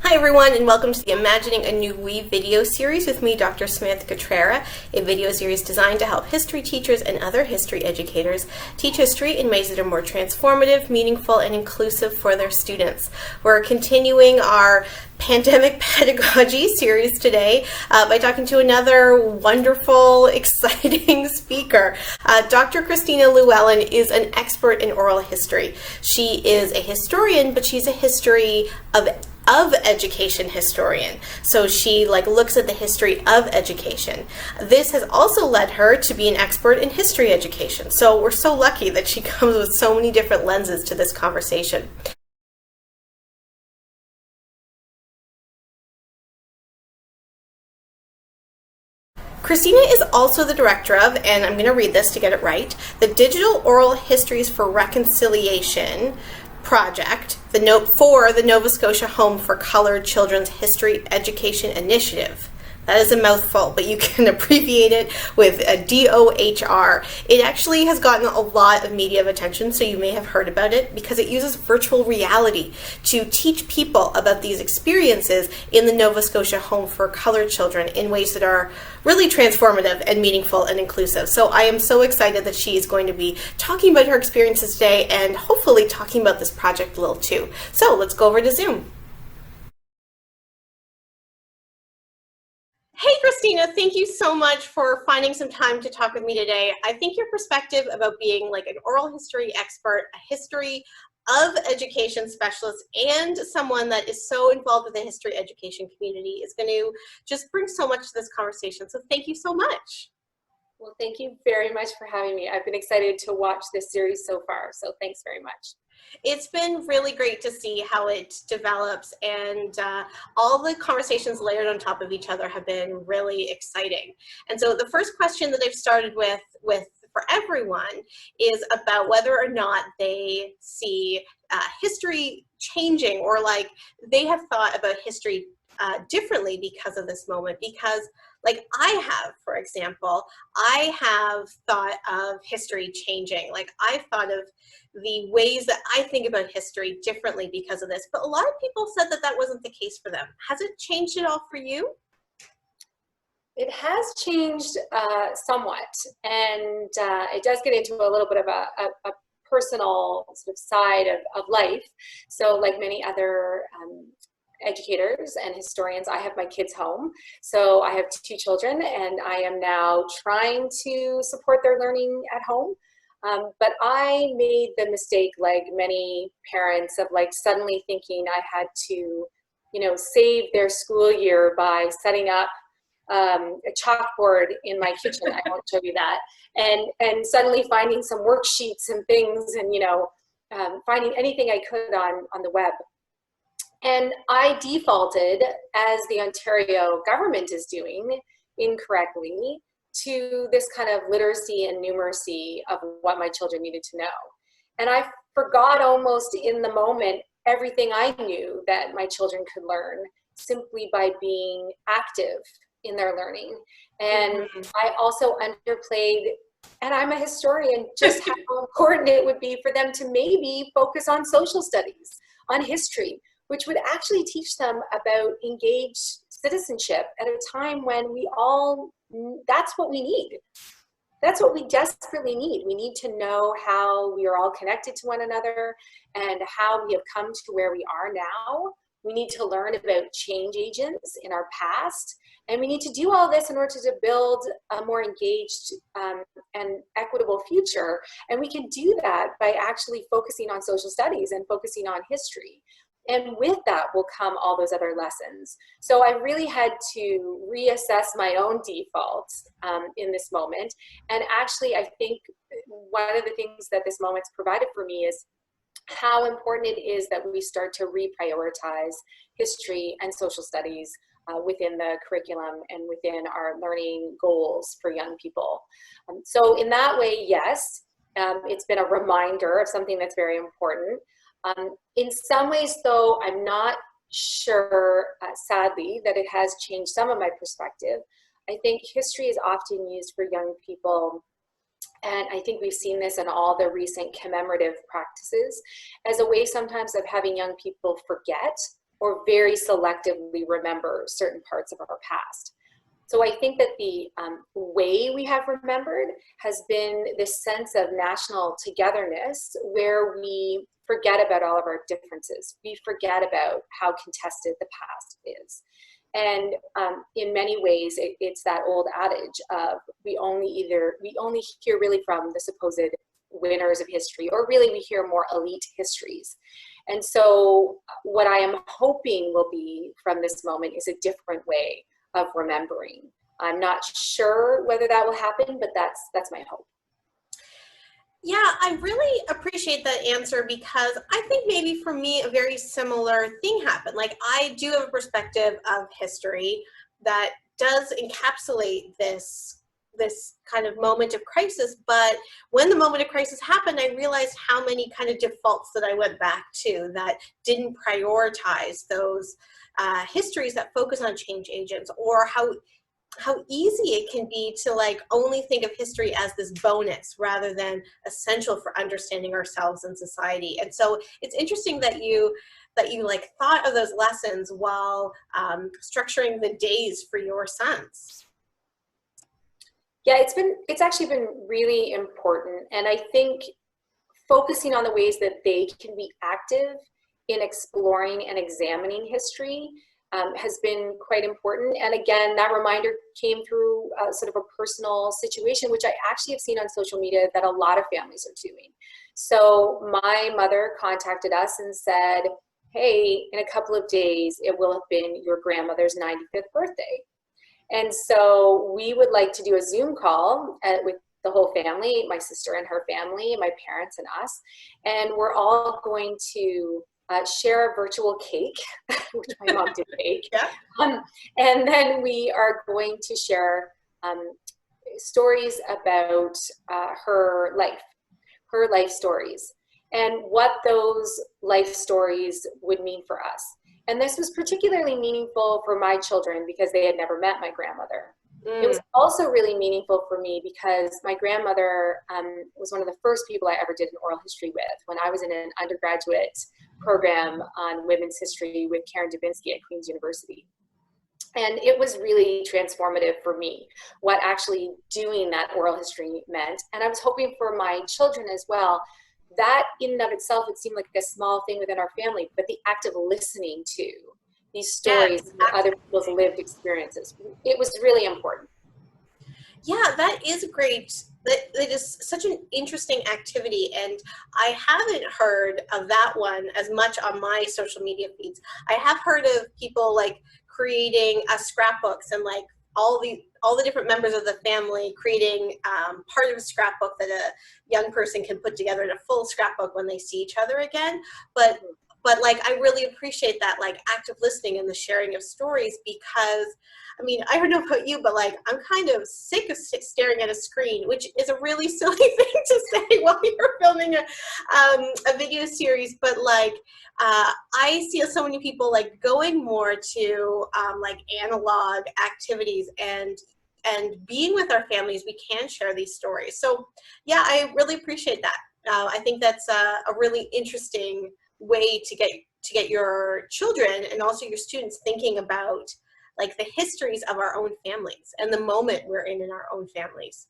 Hi everyone, and welcome to the Imagining a New We video series with me, Dr. Samantha Cutrara, a video series designed to help history teachers and other history educators teach history in ways that are more transformative, meaningful, and inclusive for their students. We're continuing our Pandemic Pedagogy series today by talking to another wonderful, exciting speaker. Dr. Kristina Llewellyn is an expert in oral history. She is a historian, but she's a history of education historian. So she looks at the history of education. This has also led her to be an expert in history education. So we're so lucky that she comes with so many different lenses to this conversation. Kristina is also the director of, and I'm going to read this to get it right, the Digital Oral Histories for Reconciliation project, the Nova Scotia Home for Colored Children's History Education Initiative. That is a mouthful, but you can abbreviate it with a DOHR. It actually has gotten a lot of media attention, so you may have heard about it, because it uses virtual reality to teach people about these experiences in the Nova Scotia Home for Colored Children in ways that are really transformative and meaningful and inclusive. So I am so excited that she is going to be talking about her experiences today and hopefully talking about this project a little too. So let's go over to Zoom. Hey, Kristina, thank you so much for finding some time to talk with me today. I think your perspective about being an oral history expert, a history of education specialist, and someone that is so involved with the history education community is going to just bring so much to this conversation. So thank you so much. Well, thank you very much for having me. I've been excited to watch this series so far, so thanks very much. It's been really great to see how it develops, and all the conversations layered on top of each other have been really exciting. And so the first question that I've started with for everyone is about whether or not they see history changing, or they have thought about history differently because of this moment. Because I have, for example, I have thought of history changing. I've thought of the ways that I think about history differently because of this. But a lot of people said that that wasn't the case for them. Has it changed at all for you? It has changed somewhat, and it does get into a little bit of a personal sort of side of life. So like many other educators and historians, I have my kids home. So I have 2 children, and I am now trying to support their learning at home. But I made the mistake, like many parents, of suddenly thinking I had to, save their school year by setting up a chalkboard in my kitchen. I won't show you that. And suddenly finding some worksheets and things, and finding anything I could on the web. And I defaulted, as the Ontario government is doing incorrectly, to this kind of literacy and numeracy of what my children needed to know. And I forgot almost in the moment everything I knew that my children could learn simply by being active in their learning. And I also underplayed, and I'm a historian, just how important it would be for them to maybe focus on social studies, on history, which would actually teach them about engaged citizenship at a time when that's what we need. That's what we desperately need. We need to know how we are all connected to one another and how we have come to where we are now. We need to learn about change agents in our past. And we need to do all this in order to build a more engaged and equitable future. And we can do that by actually focusing on social studies and focusing on history. And with that will come all those other lessons. So I really had to reassess my own defaults in this moment. And actually, I think one of the things that this moment's provided for me is how important it is that we start to reprioritize history and social studies within the curriculum and within our learning goals for young people. So in that way, yes, it's been a reminder of something that's very important. In some ways, though, I'm not sure, sadly, that it has changed some of my perspective. I think history is often used for young people, and I think we've seen this in all the recent commemorative practices, as a way sometimes of having young people forget or very selectively remember certain parts of our past. So I think that the way we have remembered has been this sense of national togetherness, where we forget about all of our differences. We forget about how contested the past is. And in many ways, it's that old adage of we only hear really from the supposed winners of history, or really we hear more elite histories. And so what I am hoping will be from this moment is a different way of remembering. I'm not sure whether that will happen, but that's my hope. Yeah, I really appreciate that answer, because I think maybe for me a very similar thing happened. Like, I do have a perspective of history that does encapsulate this kind of moment of crisis, but when the moment of crisis happened, I realized how many kind of defaults that I went back to that didn't prioritize those histories that focus on change agents, or how easy it can be to like only think of history as this bonus rather than essential for understanding ourselves and society. And so it's interesting that you like thought of those lessons while structuring the days for your sons. Yeah, it's actually been really important. And I think focusing on the ways that they can be active in exploring and examining history has been quite important. And again, that reminder came through sort of a personal situation, which I actually have seen on social media that a lot of families are doing. So my mother contacted us and said, hey, in a couple of days, it will have been your grandmother's 95th birthday. And so we would like to do a Zoom call with the whole family, my sister and her family, my parents and us. And we're all going to share a virtual cake, which my mom did bake. Yeah. And then we are going to share stories about her life stories, and what those life stories would mean for us. And this was particularly meaningful for my children because they had never met my grandmother. It was also really meaningful for me because my grandmother was one of the first people I ever did an oral history with when I was in an undergraduate program on women's history with Karen Dubinsky at Queen's University. And it was really transformative for me, what actually doing that oral history meant. And I was hoping for my children as well. That in and of itself, it seemed like a small thing within our family, but the act of listening to these stories, yes, and other people's lived experiences, it was really important. Yeah, that is great. That is such an interesting activity, and I haven't heard of that one as much on my social media feeds. I have heard of people like creating scrapbooks and like all the different members of the family creating part of a scrapbook that a young person can put together in a full scrapbook when they see each other again. But like, I really appreciate that like active listening and the sharing of stories, because I mean, I don't know about you, but like, I'm kind of sick of staring at a screen, which is a really silly thing to say while you're filming a video series. But like, I see so many people like going more to like analog activities and being with our families. We can share these stories. So yeah, I really appreciate that. I think that's a really interesting way to get your children and also your students thinking about like the histories of our own families and the moment we're in our own families.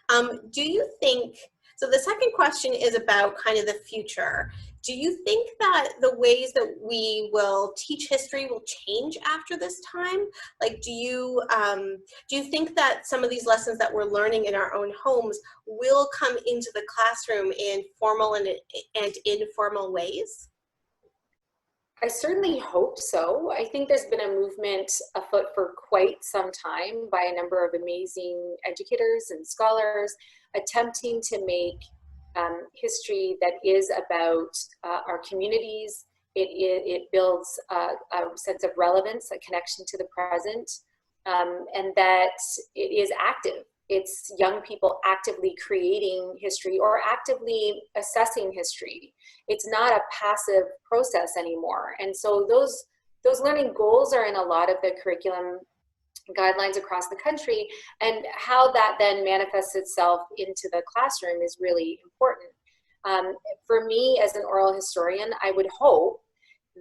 Do you think, so the second question is about kind of the future. Do you think that the ways that we will teach history will change after this time? Like, do you think that some of these lessons that we're learning in our own homes will come into the classroom in formal and informal ways? I certainly hope so. I think there's been a movement afoot for quite some time by a number of amazing educators and scholars attempting to make history that is about our communities. It builds a sense of relevance, a connection to the present, and that it is active. It's young people actively creating history or actively assessing history. It's not a passive process anymore. And so those learning goals are in a lot of the curriculum guidelines across the country, and how that then manifests itself into the classroom is really important. For me as an oral historian, I would hope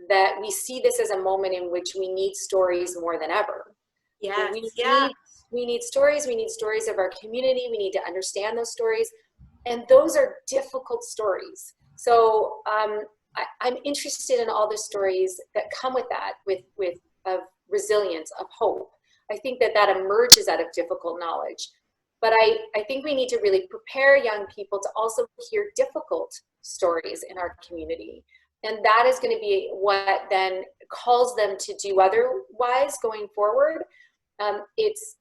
that we see this as a moment in which we need stories more than ever. Yes, We need stories. We need stories of our community. We need to understand those stories. And those are difficult stories. So I'm interested in all the stories that come with that, of resilience, of hope. I think that emerges out of difficult knowledge. But I think we need to really prepare young people to also hear difficult stories in our community. And that is going to be what then calls them to do otherwise going forward. It's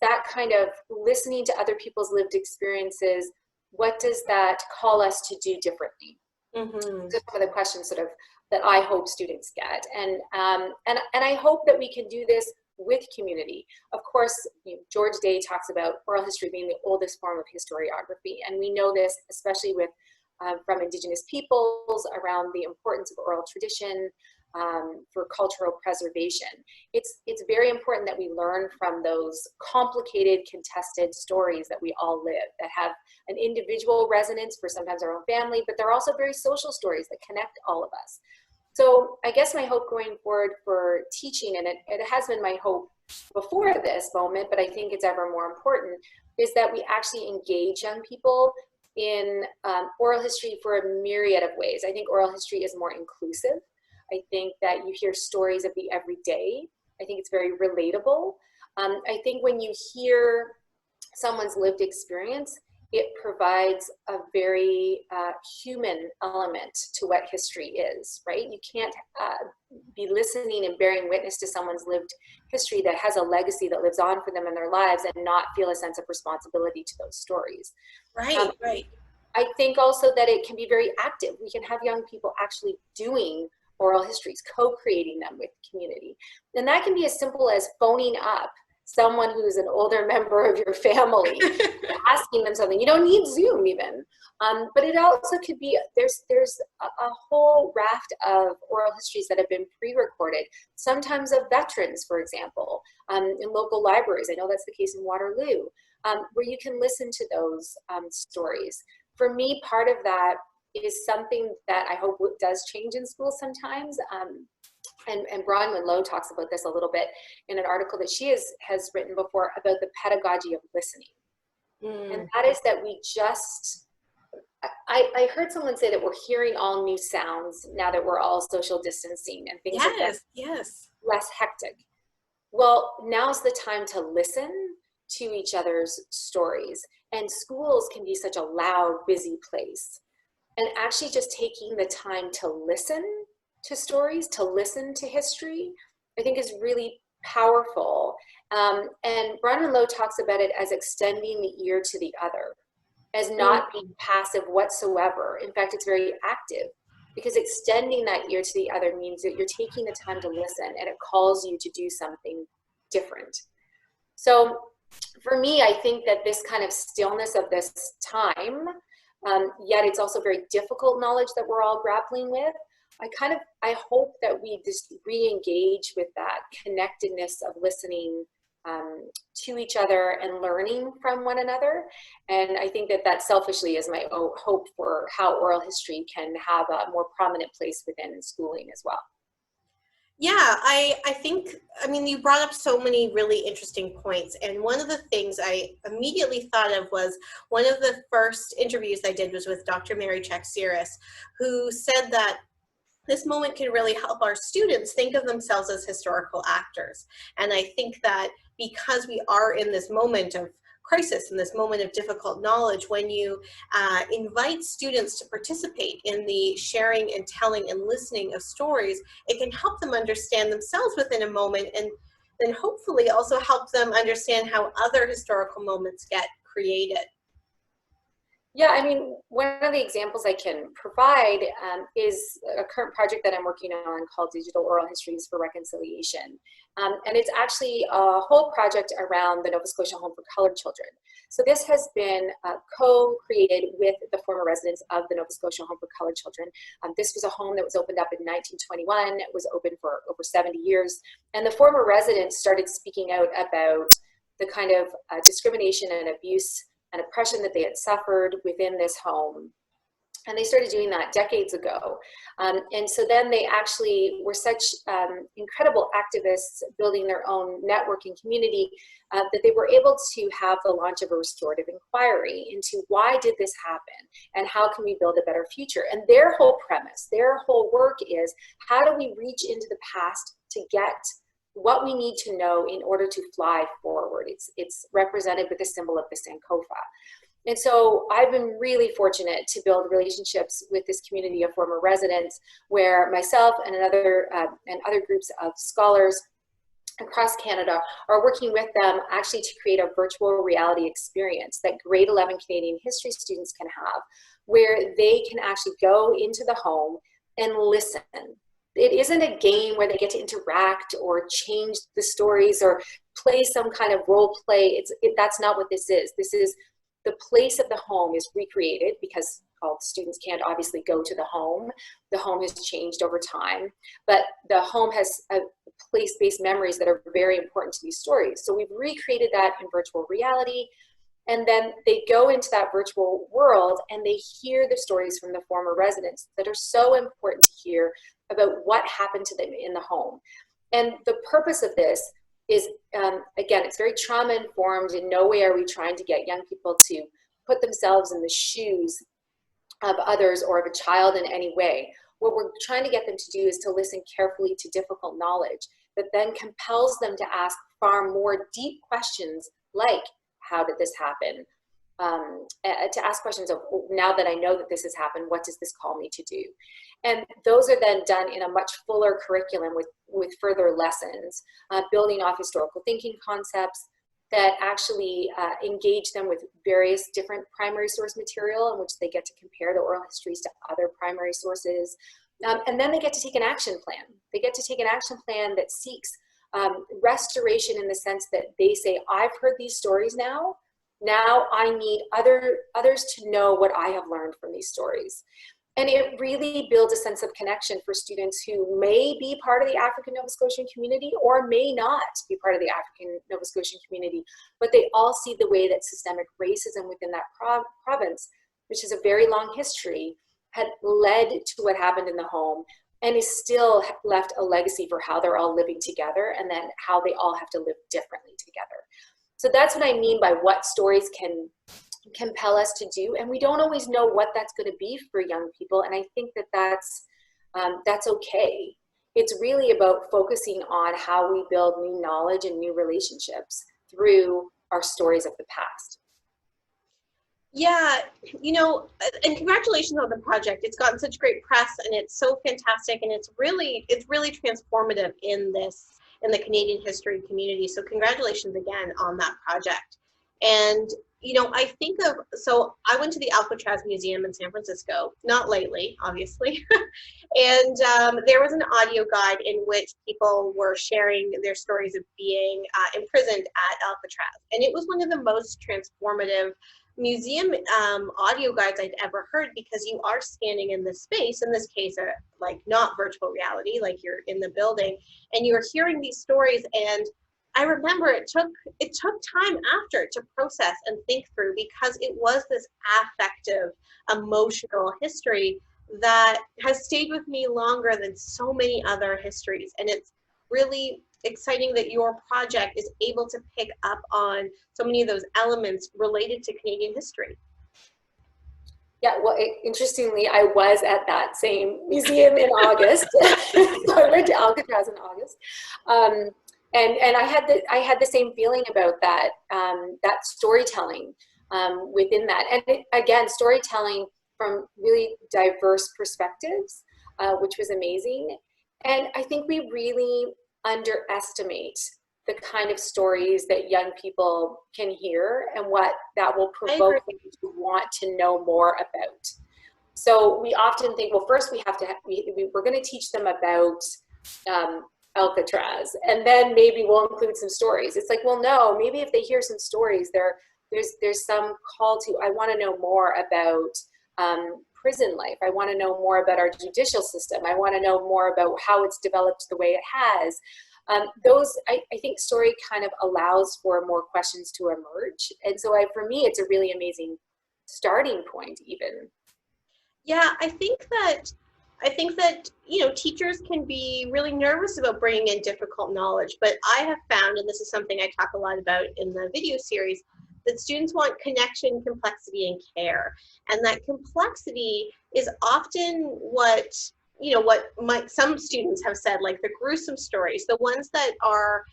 that kind of listening to other people's lived experiences. What does that call us to do differently? Mm-hmm. Just some of the questions sort of that I hope students get. And I hope that we can do this with community. Of course, George Day talks about oral history being the oldest form of historiography. And we know this, especially with from Indigenous peoples, around the importance of oral tradition for cultural preservation. It's very important that we learn from those complicated, contested stories that we all live, that have an individual resonance for sometimes our own family, but they're also very social stories that connect all of us. So I guess my hope going forward for teaching, and it has been my hope before this moment, but I think it's ever more important, is that we actually engage young people in oral history for a myriad of ways. I think oral history is more inclusive. I think that you hear stories of the everyday. I think it's very relatable. I think when you hear someone's lived experience, it provides a very human element to what history is, right? You can't be listening and bearing witness to someone's lived history that has a legacy that lives on for them in their lives and not feel a sense of responsibility to those stories. Right, right. I think also that it can be very active. We can have young people actually doing oral histories, co-creating them with the community. And that can be as simple as phoning up someone who's an older member of your family, asking them something. You don't need Zoom even. But it also could be, there's a whole raft of oral histories that have been pre-recorded, sometimes of veterans, for example, in local libraries. I know that's the case in Waterloo, where you can listen to those stories. For me, part of that is something that I hope does change in schools sometimes. And Bronwyn Lowe talks about this a little bit in an article that she has written before about the pedagogy of listening. And that is that we just, I heard someone say that we're hearing all new sounds now that we're all social distancing and things like that. Yes. Less hectic. Well, now's the time to listen to each other's stories. And schools can be such a loud, busy place. And actually just taking the time to listen to stories, to listen to history, I think is really powerful. And Bronwyn Lowe talks about it as extending the ear to the other, as not being passive whatsoever. In fact, it's very active, because extending that ear to the other means that you're taking the time to listen, and it calls you to do something different. So for me, I think that this kind of stillness of this time, yet it's also very difficult knowledge that we're all grappling with. I hope that we just re-engage with that connectedness of listening to each other and learning from one another. And I think that selfishly is my hope for how oral history can have a more prominent place within schooling as well. Yeah, I think, you brought up so many really interesting points. And one of the things I immediately thought of was one of the first interviews I did was with Dr. Mary Chaksiris, who said that this moment can really help our students think of themselves as historical actors. And I think that because we are in this moment of crisis, in this moment of difficult knowledge, when you invite students to participate in the sharing and telling and listening of stories, it can help them understand themselves within a moment, and then hopefully also help them understand how other historical moments get created. Yeah, one of the examples I can provide is a current project that I'm working on called Digital Oral Histories for Reconciliation. And it's actually a whole project around the Nova Scotia Home for Colored Children. So this has been co-created with the former residents of the Nova Scotia Home for Colored Children. This was a home that was opened up in 1921. It was open for over 70 years. And the former residents started speaking out about the kind of discrimination and abuse and oppression that they had suffered within this home. And they started doing that decades ago. And so then they actually were such incredible activists building their own networking community that they were able to have the launch of a restorative inquiry into why did this happen and how can we build a better future. And their whole premise, their whole work is, how do we reach into the past to get what we need to know in order to fly forward? It's represented with the symbol of the Sankofa. And so I've been really fortunate to build relationships with this community of former residents, where myself and other groups of scholars across Canada are working with them actually to create a virtual reality experience that grade 11 Canadian history students can have, where they can actually go into the home and listen. It isn't a game where they get to interact or change the stories or play some kind of role play. That's not what this is. This is the place of the home is recreated, because all students can't obviously go to the home. The home has changed over time, but the home has place-based memories that are very important to these stories. So we've recreated that in virtual reality, and then they go into that virtual world and they hear the stories from the former residents that are so important to hear about what happened to them in the home. And the purpose of this is, again, it's very trauma informed. In no way are we trying to get young people to put themselves in the shoes of others or of a child in any way. What we're trying to get them to do is to listen carefully to difficult knowledge that then compels them to ask far more deep questions like, how did this happen? To ask questions of, now that I know that this has happened, what does this call me to do? And those are then done in a much fuller curriculum with further lessons, building off historical thinking concepts that actually engage them with various different primary source material in which they get to compare the oral histories to other primary sources. And then they get to take an action plan. They get to take an action plan that seeks restoration in the sense that they say, I've heard these stories now. Now I need others to know what I have learned from these stories. And it really builds a sense of connection for students who may be part of the African Nova Scotian community or may not be part of the African Nova Scotian community, but they all see the way that systemic racism within that province, which is a very long history, had led to what happened in the home and is still left a legacy for how they're all living together and then how they all have to live differently together. So that's what I mean by what stories can compel us to do, and we don't always know what that's going to be for young people, and I think that that's okay. It's really about focusing on how we build new knowledge and new relationships through our stories of the past. Yeah, you know, and congratulations on the project. It's gotten such great press, and it's so fantastic, and it's really transformative in the Canadian history community. So congratulations again on that project. And you know, so I went to the Alcatraz Museum in San Francisco, not lately, obviously, and there was an audio guide in which people were sharing their stories of being imprisoned at Alcatraz. And it was one of the most transformative museum audio guides I'd ever heard, because you are standing in this space, in this case, like not virtual reality, like you're in the building, and you're hearing these stories. And I remember it took time after to process and think through, because it was this affective, emotional history that has stayed with me longer than so many other histories. And it's really exciting that your project is able to pick up on so many of those elements related to Canadian history. Yeah, well, interestingly, I was at that same museum in August. So I went to Alcatraz in August. And I had the same feeling about that, that storytelling within that. And again, storytelling from really diverse perspectives, which was amazing. And I think we really underestimate the kind of stories that young people can hear and what that will provoke them to want to know more about. So we often think, well, first we're going to teach them about Alcatraz, and then maybe we'll include some stories. It's like, well, no, maybe if they hear some stories, there's some call to, I want to know more about prison life. I want to know more about our judicial system. I want to know more about how it's developed the way it has. I think story kind of allows for more questions to emerge. And so for me, it's a really amazing starting point even. Yeah, I think that teachers can be really nervous about bringing in difficult knowledge, but I have found, and this is something I talk a lot about in the video series, that students want connection, complexity, and care, and that complexity is often what some students have said, like the gruesome stories, the ones that are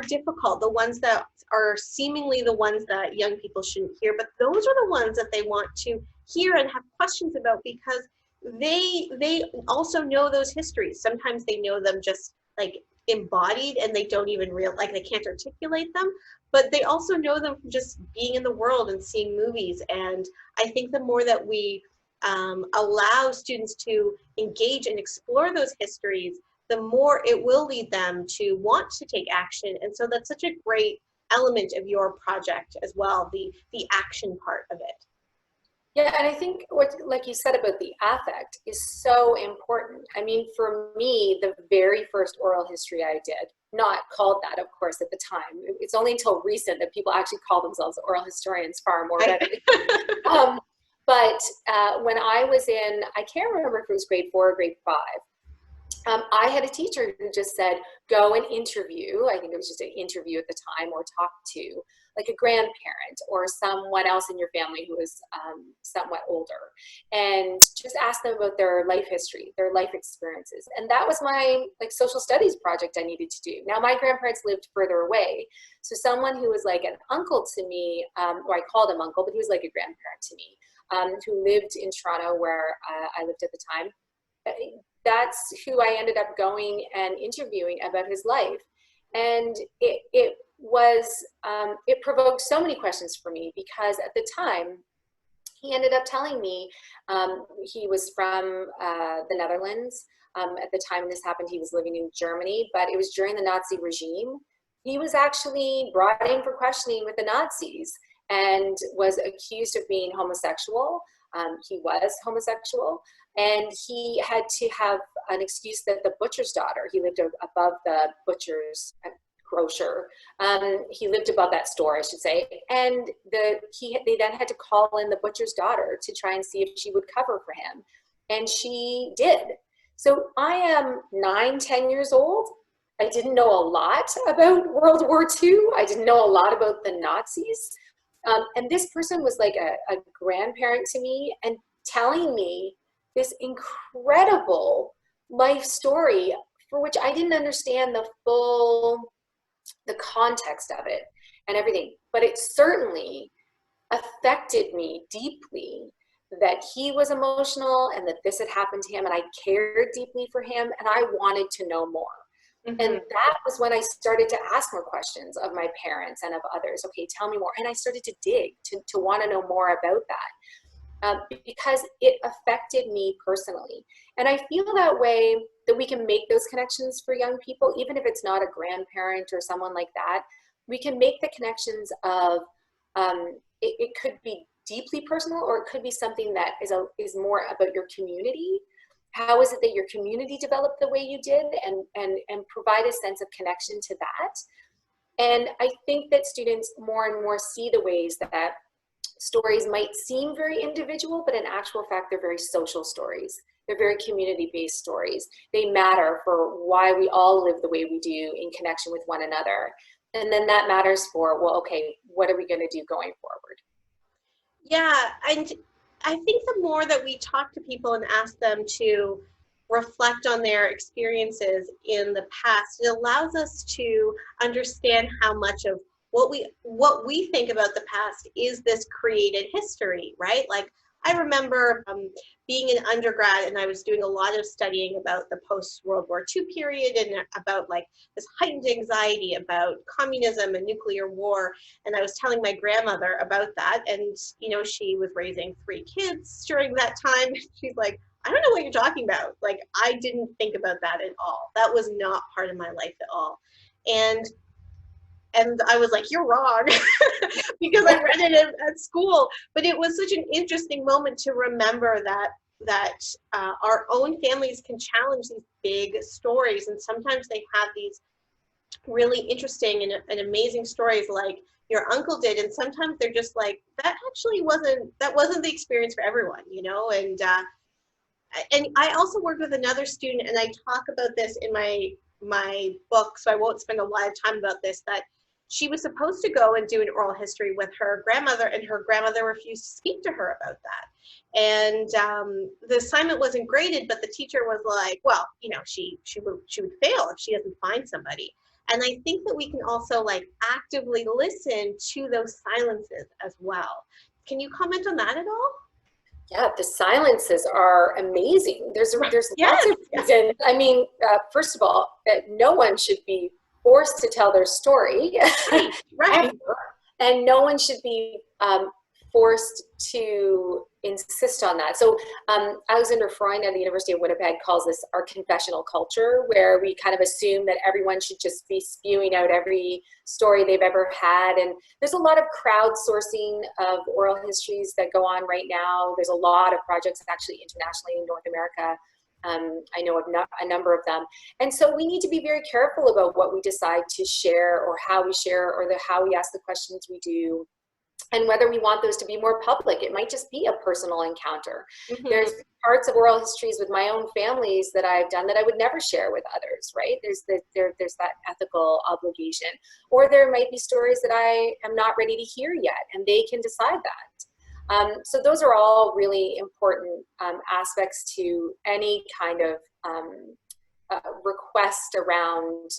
difficult, the ones that are seemingly the ones that young people shouldn't hear, but those are the ones that they want to hear and have questions about, because they also know those histories. Sometimes they know them just like embodied, and they don't even like they can't articulate them, but they also know them from just being in the world and seeing movies. And I think the more that we allow students to engage and explore those histories, the more it will lead them to want to take action. And so that's such a great element of your project as well, the action part of it. Yeah, and I think what, like you said about the affect, is so important. I mean, for me, the very first oral history I did, not called that, of course, at the time. It's only until recent that people actually call themselves oral historians far more readily. But when I was in, I can't remember if it was grade 4 or grade 5, I had a teacher who just said, go and interview, I think it was just an interview at the time, or talk to like a grandparent or someone else in your family who was somewhat older, and just ask them about their life history, their life experiences. And that was my like social studies project I needed to do. Now my grandparents lived further away, so someone who was like an uncle to me, or I called him uncle, but he was like a grandparent to me, who lived in Toronto where I lived at the time. That's who I ended up going and interviewing about his life. And it was, it provoked so many questions for me, because at the time, he ended up telling me he was from the Netherlands. At the time this happened, he was living in Germany, but it was during the Nazi regime. He was actually brought in for questioning with the Nazis and was accused of being homosexual. He was homosexual, and he had to have an excuse that the butcher's daughter, he lived above the butcher's grocer, he lived above that store, I should say, and they then had to call in the butcher's daughter to try and see if she would cover for him, and she did. So I am 9-10 years old. I didn't know a lot about World War II. I didn't know a lot about the Nazis. And this person was like a grandparent to me, and telling me this incredible life story for which I didn't understand the context of it and everything. But it certainly affected me deeply that he was emotional and that this had happened to him, and I cared deeply for him, and I wanted to know more. Mm-hmm. And that was when I started to ask more questions of my parents and of others. Okay, tell me more. And I started to dig to want to know more about that, because it affected me personally. And I feel that way, that we can make those connections for young people, even if it's not a grandparent or someone like that. We can make the connections of, it could be deeply personal, or it could be something that is more about your community. How is it that your community developed the way you did, and provide a sense of connection to that? And I think that students more and more see the ways that stories might seem very individual, but in actual fact, they're very social stories. They're very community-based stories. They matter for why we all live the way we do in connection with one another. And then that matters for, well, okay, what are we going to do going forward? Yeah, and I think the more that we talk to people and ask them to reflect on their experiences in the past, it allows us to understand how much of what we think about the past is this created history, right? Like, I remember being an undergrad, and I was doing a lot of studying about the post-World War II period, and about like this heightened anxiety about communism and nuclear war. And I was telling my grandmother about that, and she was raising 3 kids during that time. She's like, I don't know what you're talking about. Like, I didn't think about that at all. That was not part of my life at all. And I was like, you're wrong, because I read it at school. But it was such an interesting moment to remember that our own families can challenge these big stories, and sometimes they have these really interesting and amazing stories, like your uncle did. And sometimes they're just like, that wasn't the experience for everyone, you know? And I also worked with another student, and I talk about this in my book, so I won't spend a lot of time about this, that she was supposed to go and do an oral history with her grandmother, and her grandmother refused to speak to her about that. And the assignment wasn't graded, but the teacher was like, well, you know, she would fail if she doesn't find somebody. And I think that we can also like actively listen to those silences as well. Can you comment on that at all? Yeah, the silences are amazing. There's Yes. lots of reasons. I mean, first of all, no one should be forced to tell their story, Right. ever, and no one should be forced to insist on that. So Alexander Freund at the University of Winnipeg calls this our confessional culture, where we kind of assume that everyone should just be spewing out every story they've ever had. And there's a lot of crowdsourcing of oral histories that go on right now. There's a lot of projects actually internationally in North America. I know of a number of them. And so we need to be very careful about what we decide to share, or how we share, or how we ask the questions we do, and whether we want those to be more public. It might just be a personal encounter. Mm-hmm. There's parts of oral histories with my own families that I've done that I would never share with others, right? There's that ethical obligation. Or there might be stories that I am not ready to hear yet, and they can decide that. So those are all really important aspects to any kind of request around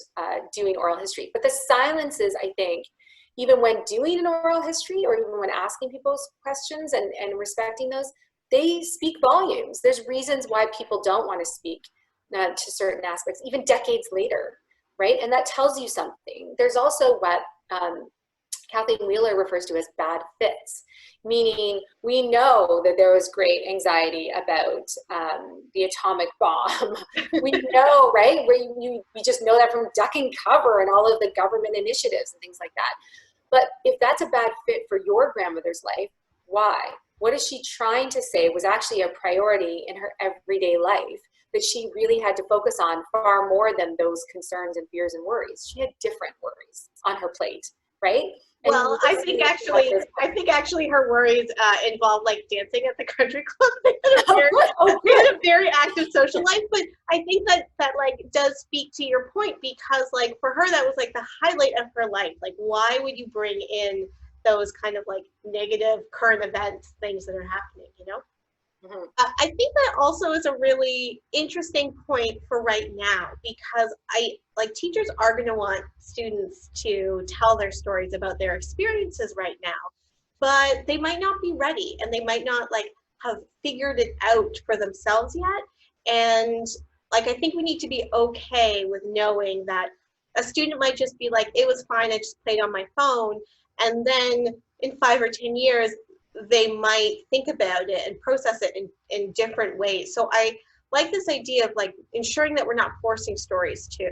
doing oral history. But the silences, I think, even when doing an oral history, or even when asking people's questions and respecting those, they speak volumes. There's reasons why people don't want to speak to certain aspects, even decades later, right? And that tells you something. There's also what Kathleen Wheeler refers to as bad fits, meaning we know that there was great anxiety about the atomic bomb. We know, right? We just know that from Duck and Cover and all of the government initiatives and things like that. But if that's a bad fit for your grandmother's life, why? What is she trying to say was actually a priority in her everyday life that she really had to focus on far more than those concerns and fears and worries? She had different worries on her plate, right? Well, I think actually her worries involve like dancing at the country club. They had a very active social life, but I think that like does speak to your point, because like for her that was like the highlight of her life. Like, why would you bring in those kind of like negative current events, things that are happening, you know? Mm-hmm. I think that also is a really interesting point for right now, because teachers are going to want students to tell their stories about their experiences right now, but they might not be ready, and they might not like have figured it out for themselves yet. And like, I think we need to be okay with knowing that a student might just be like, it was fine, I just played on my phone. And then in 5 or 10 years, they might think about it and process it in different ways. So I like this idea of like ensuring that we're not forcing stories too.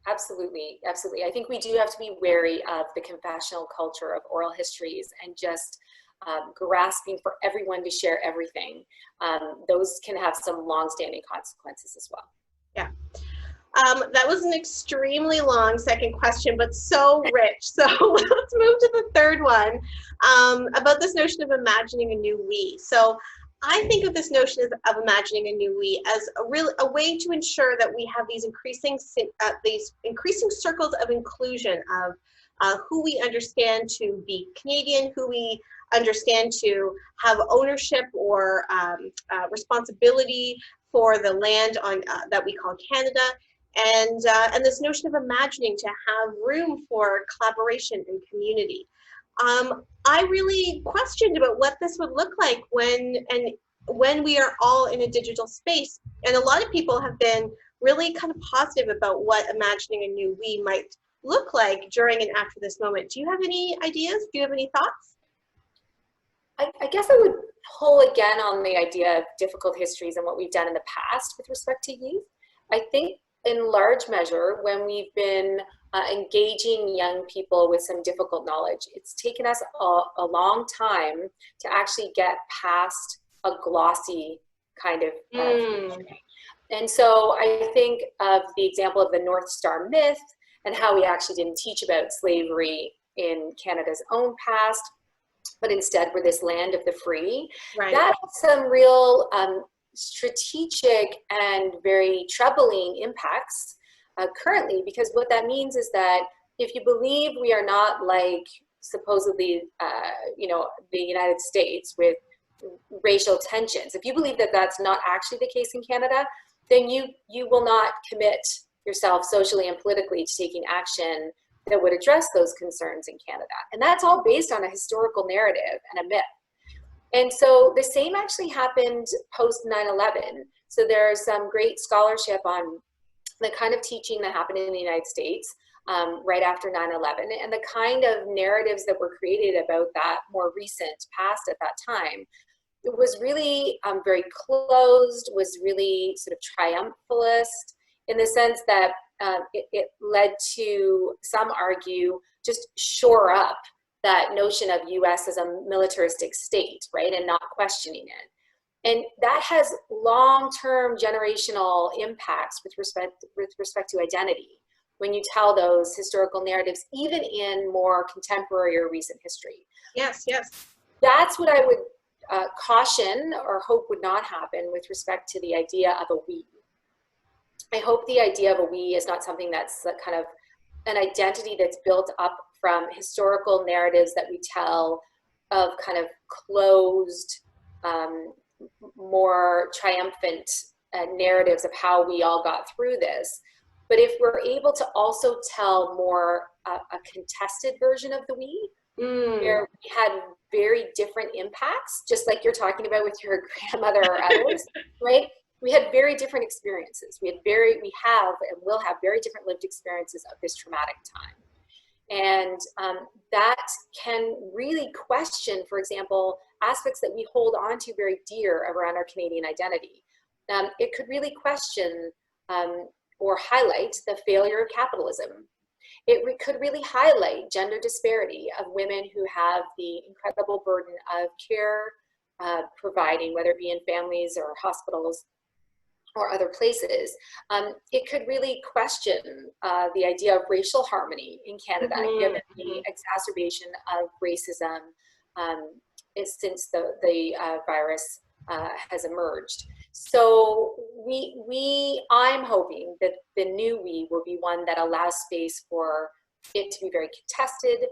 Absolutely, absolutely. I think we do have to be wary of the confessional culture of oral histories and just grasping for everyone to share everything. Those can have some long-standing consequences as well. Yeah. That was an extremely long second question, but so rich. So let's move to the third one, about this notion of imagining a new we. So I think of this notion of imagining a new we as a way to ensure that we have these increasing circles of inclusion of who we understand to be Canadian, who we understand to have ownership or responsibility for the land on that we call Canada. And this notion of imagining to have room for collaboration and community. I really questioned about what this would look like when we are all in a digital space. And a lot of people have been really kind of positive about what imagining a new we might look like during and after this moment. Do you have any ideas? Do you have any thoughts? I guess I would pull again on the idea of difficult histories and what we've done in the past with respect to youth. I think in large measure, when we've been engaging young people with some difficult knowledge, it's taken us a long time to actually get past a glossy kind of And so I think of the example of the North Star myth and how we actually didn't teach about slavery in Canada's own past, but instead we're this land of the free. Right. That has some real strategic and very troubling impacts currently, because what that means is that if you believe we are not like supposedly, the United States with racial tensions, if you believe that that's not actually the case in Canada, then you will not commit yourself socially and politically to taking action that would address those concerns in Canada. And that's all based on a historical narrative and a myth. And so the same actually happened post 9/11. So there's some great scholarship on the kind of teaching that happened in the United States right after 9/11, and the kind of narratives that were created about that more recent past at that time. It was really very closed, was really sort of triumphalist, in the sense that it led to, some argue, just shore up that notion of US as a militaristic state, right, and not questioning it. And that has long-term generational impacts with respect to identity when you tell those historical narratives, even in more contemporary or recent history. Yes, yes. That's what I would caution or hope would not happen with respect to the idea of a we. I hope the idea of a we is not something that's kind of an identity that's built up from historical narratives that we tell of kind of closed, more triumphant narratives of how we all got through this. But if we're able to also tell more a contested version of the we, where we had very different impacts, just like you're talking about with your grandmother or others, right? We had very different experiences. We have and will have very different lived experiences of this traumatic time. And that can really question, for example, aspects that we hold on to very dear around our Canadian identity. It could really question or highlight the failure of capitalism. It could really highlight gender disparity of women who have the incredible burden of care providing, whether it be in families or hospitals or other places. It could really question the idea of racial harmony in Canada, given the exacerbation of racism since the virus has emerged. So I'm hoping that the new we will be one that allows space for it to be very contested,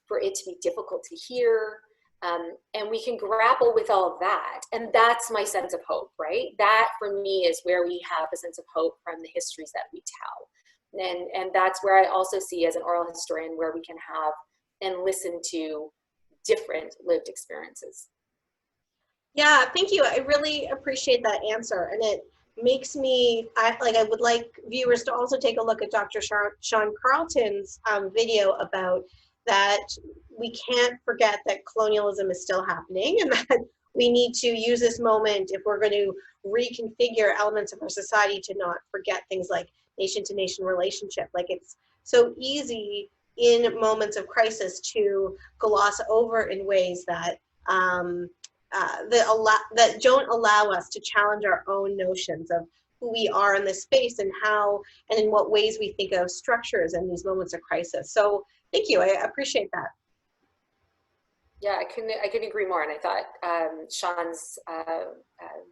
for it to be difficult to hear, and we can grapple with all of that. And that's my sense of hope, right? That for me is where we have a sense of hope from the histories that we tell. And that's where I also see as an oral historian where we can have and listen to different lived experiences. Yeah, thank you. I really appreciate that answer. And it makes me, I would like viewers to also take a look at Dr. Sean Carlton's video about that we can't forget that colonialism is still happening, and that we need to use this moment if we're going to reconfigure elements of our society to not forget things like nation-to-nation relationship. Like, it's so easy in moments of crisis to gloss over in ways that that don't allow us to challenge our own notions of who we are in this space and how and in what ways we think of structures in these moments of crisis. So thank you, I appreciate that. Yeah, I couldn't agree more. And I thought Sean's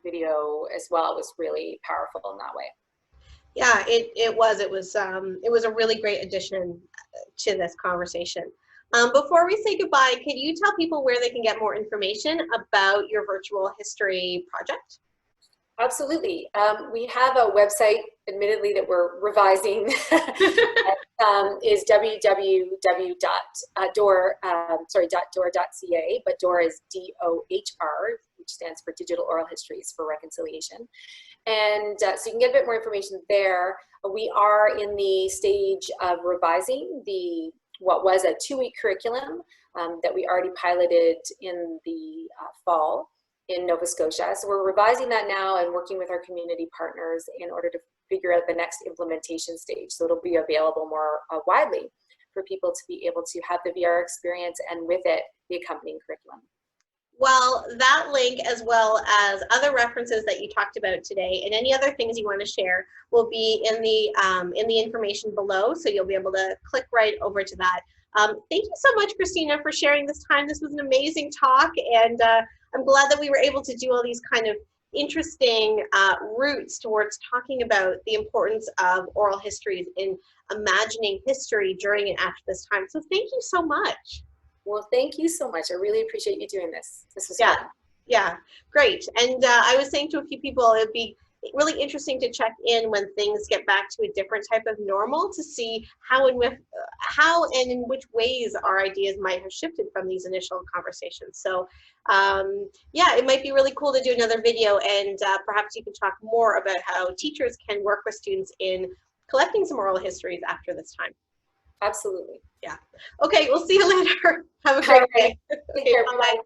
video as well was really powerful in that way. Yeah, it was a really great addition to this conversation. Before we say goodbye, could you tell people where they can get more information about your virtual history project? Absolutely. We have a website, admittedly, that we're revising. Is www.door.ca, but DOR is DOHR, which stands for Digital Oral Histories for Reconciliation. And so you can get a bit more information there. We are in the stage of revising what was a 2-week curriculum that we already piloted in the fall in Nova Scotia. So we're revising that now and working with our community partners in order to figure out the next implementation stage. So it'll be available more widely for people to be able to have the VR experience and with it, the accompanying curriculum. Well, that link, as well as other references that you talked about today and any other things you want to share, will be in the information below. So you'll be able to click right over to that. Thank you so much, Kristina, for sharing this time. This was an amazing talk, and I'm glad that we were able to do all these kind of interesting routes towards talking about the importance of oral histories in imagining history during and after this time. So thank you so much. Well, thank you so much. I really appreciate you doing this. This was fun. Yeah, great. And I was saying to a few people, it would be really interesting to check in when things get back to a different type of normal to see how and in which ways our ideas might have shifted from these initial conversations. So yeah, it might be really cool to do another video, and perhaps you can talk more about how teachers can work with students in collecting some oral histories after this time. Absolutely. Yeah. Okay, we'll see you later. Have a great day. Take care. Bye.